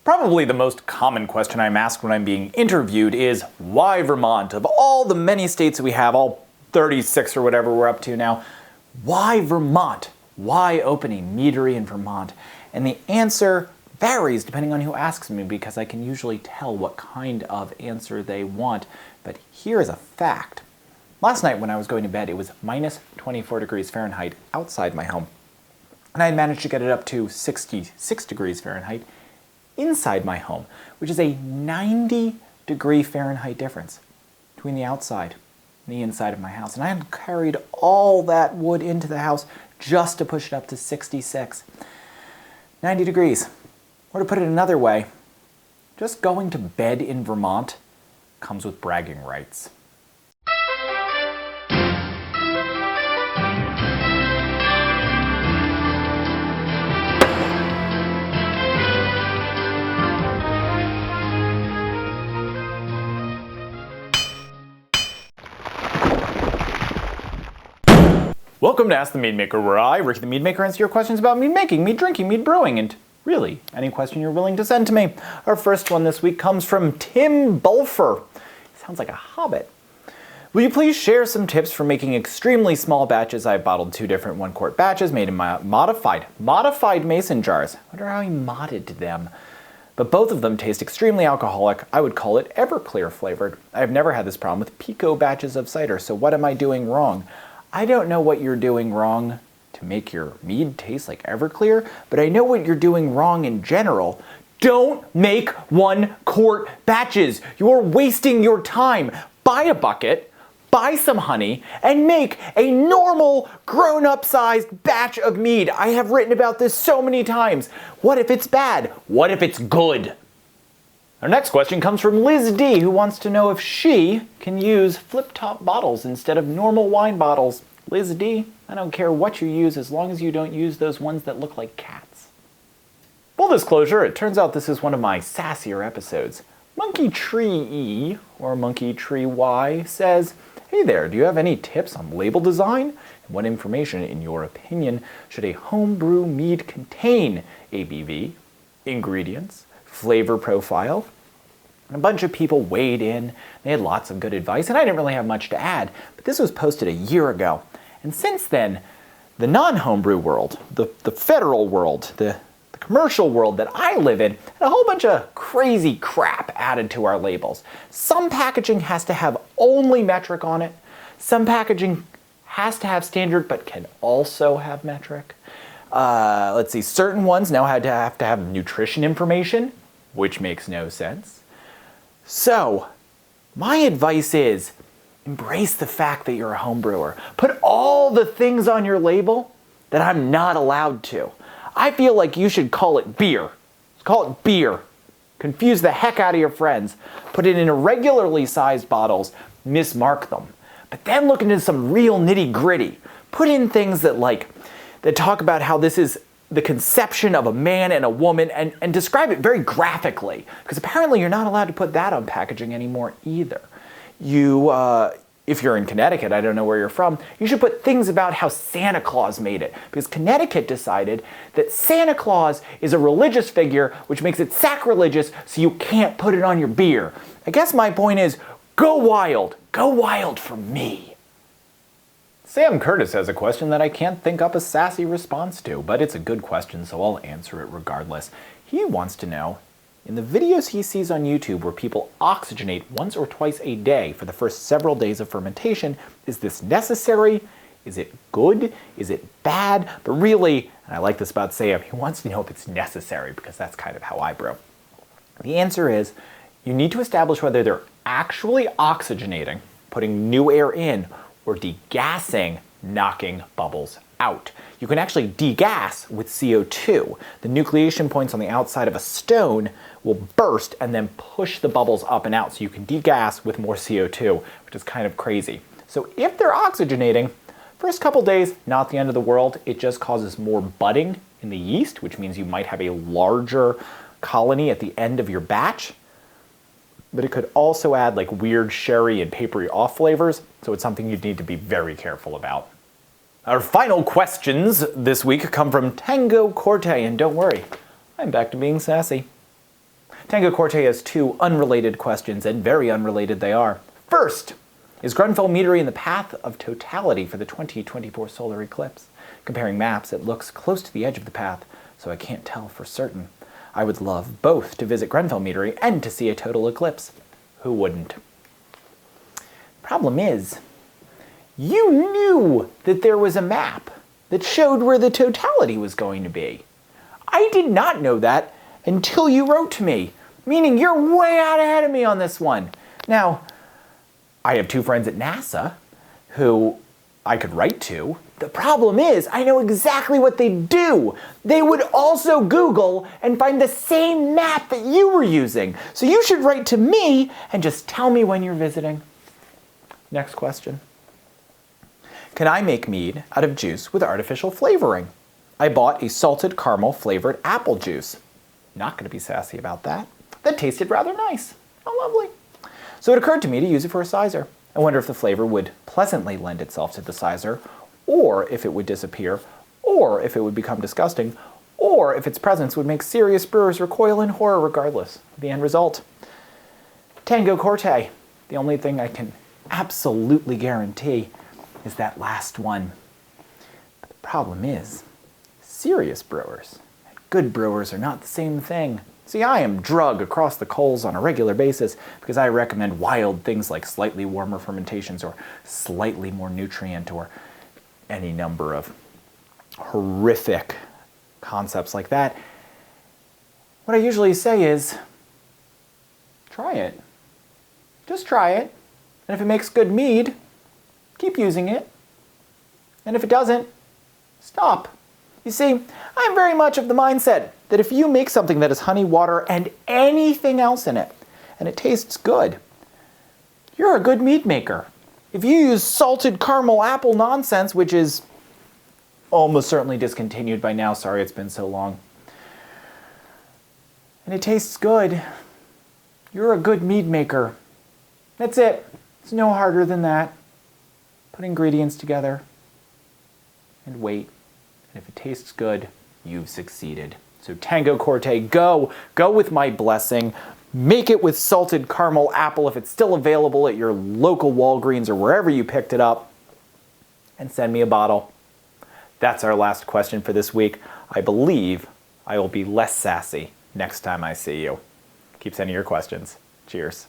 Probably the most common question I'm asked when I'm being interviewed is, why Vermont? Of all the many states that we have, all 36 or whatever we're up to now, why Vermont? Why open a meadery in Vermont? And the answer varies depending on who asks me, because I can usually tell what kind of answer they want. But here is a fact. Last night when I was going to bed, it was minus 24 degrees Fahrenheit outside my home. And I had managed to get it up to 66 degrees Fahrenheit inside my home, which is a 90-degree Fahrenheit difference between the outside and the inside of my house. And I had carried all that wood into the house just to push it up to 66. 90 degrees. Or to put it another way, just going to bed in Vermont comes with bragging rights. Welcome to Ask the Meadmaker, where I, Ricky the Meadmaker, answer your questions about mead making, mead drinking, mead brewing, and really any question you're willing to send to me. Our first one this week comes from Tim Bulfer. Sounds like a hobbit. Will you please share some tips for making extremely small batches? I bottled 2 different 1-quart batches made in my modified mason jars. I wonder how he modded them. But both of them taste extremely alcoholic. I would call it Everclear flavored. I've never had this problem with pico batches of cider, so what am I doing wrong? I don't know what you're doing wrong to make your mead taste like Everclear, but I know what you're doing wrong in general. Don't make 1-quart batches. You're wasting your time. Buy a bucket, buy some honey, and make a normal grown-up sized batch of mead. I have written about this so many times. What if it's bad? What if it's good? Our next question comes from Liz D, who wants to know if she can use flip-top bottles instead of normal wine bottles. Liz D, I don't care what you use as long as you don't use those ones that look like cats. Full disclosure, it turns out this is one of my sassier episodes. Monkey Tree E, or Monkey Tree Y, says, hey there, do you have any tips on label design? And what information, in your opinion, should a homebrew mead contain? ABV, ingredients, flavor profile. And a bunch of people weighed in. They had lots of good advice, and I didn't really have much to add, but this was posted a year ago. And since then, the non-homebrew world, the federal world, the commercial world that I live in, had a whole bunch of crazy crap added to our labels. Some packaging has to have only metric on it. Some packaging has to have standard, but can also have metric. Let's see, certain ones now have to have nutrition information, which makes no sense. So, my advice is, embrace the fact that you're a home brewer. Put all the things on your label that I'm not allowed to. I feel like you should call it beer. Call it beer. Confuse the heck out of your friends. Put it in irregularly sized bottles. Mismark them. But then look into some real nitty gritty. Put in things that talk about how this is the conception of a man and a woman, and describe it very graphically. Because apparently you're not allowed to put that on packaging anymore either. If you're in Connecticut, I don't know where you're from, you should put things about how Santa Claus made it. Because Connecticut decided that Santa Claus is a religious figure, which makes it sacrilegious, so you can't put it on your beer. I guess my point is, go wild. Go wild for me. Sam Curtis has a question that I can't think up a sassy response to, but it's a good question, so I'll answer it regardless. He wants to know, in the videos he sees on YouTube where people oxygenate once or twice a day for the first several days of fermentation, is this necessary? Is it good? Is it bad? But really, and I like this about Sam, he wants to know if it's necessary, because that's kind of how I brew. The answer is, you need to establish whether they're actually oxygenating, putting new air in, or degassing, knocking bubbles out. You can actually degas with CO2. The nucleation points on the outside of a stone will burst and then push the bubbles up and out, so you can degas with more CO2, which is kind of crazy. So if they're oxygenating, first couple days, not the end of the world. It just causes more budding in the yeast, which means you might have a larger colony at the end of your batch. But it could also add like weird sherry and papery off flavors, so it's something you'd need to be very careful about. Our final questions this week come from Tango Corte, and don't worry, I'm back to being sassy. Tango Corte has two unrelated questions, and very unrelated they are. First, is Grenfell Meadery in the path of totality for the 2024 solar eclipse? Comparing maps, it looks close to the edge of the path, so I can't tell for certain. I would love both to visit Grenfell Meadery and to see a total eclipse. Who wouldn't? Problem is, you knew that there was a map that showed where the totality was going to be. I did not know that until you wrote to me, meaning you're way out ahead of me on this one. Now, I have two friends at NASA who I could write to. The problem is, I know exactly what they do. They would also Google and find the same map that you were using. So you should write to me and just tell me when you're visiting. Next question. Can I make mead out of juice with artificial flavoring? I bought a salted caramel flavored apple juice. Not going to be sassy about that. That tasted rather nice. How lovely. So it occurred to me to use it for a sizer. I wonder if the flavor would pleasantly lend itself to the sizer, or if it would disappear, or if it would become disgusting, or if its presence would make serious brewers recoil in horror regardless of the end result. Tango Corte. The only thing I can absolutely guarantee is that last one. But the problem is, serious brewers and good brewers are not the same thing. See, I am drug across the coals on a regular basis because I recommend wild things like slightly warmer fermentations or slightly more nutrient or any number of horrific concepts like that. What I usually say is, try it. Just try it. And if it makes good mead, keep using it. And if it doesn't, stop. You see, I'm very much of the mindset that if you make something that has honey, water, and anything else in it, and it tastes good, you're a good mead maker. If you use salted caramel apple nonsense, which is almost certainly discontinued by now, sorry it's been so long, and it tastes good, you're a good mead maker. That's it. It's no harder than that. Put ingredients together and wait. And if it tastes good, you've succeeded. So Tango Corte, go with my blessing. Make it with salted caramel apple if it's still available at your local Walgreens or wherever you picked it up. And send me a bottle. That's our last question for this week. I believe I will be less sassy next time I see you. Keep sending your questions. Cheers.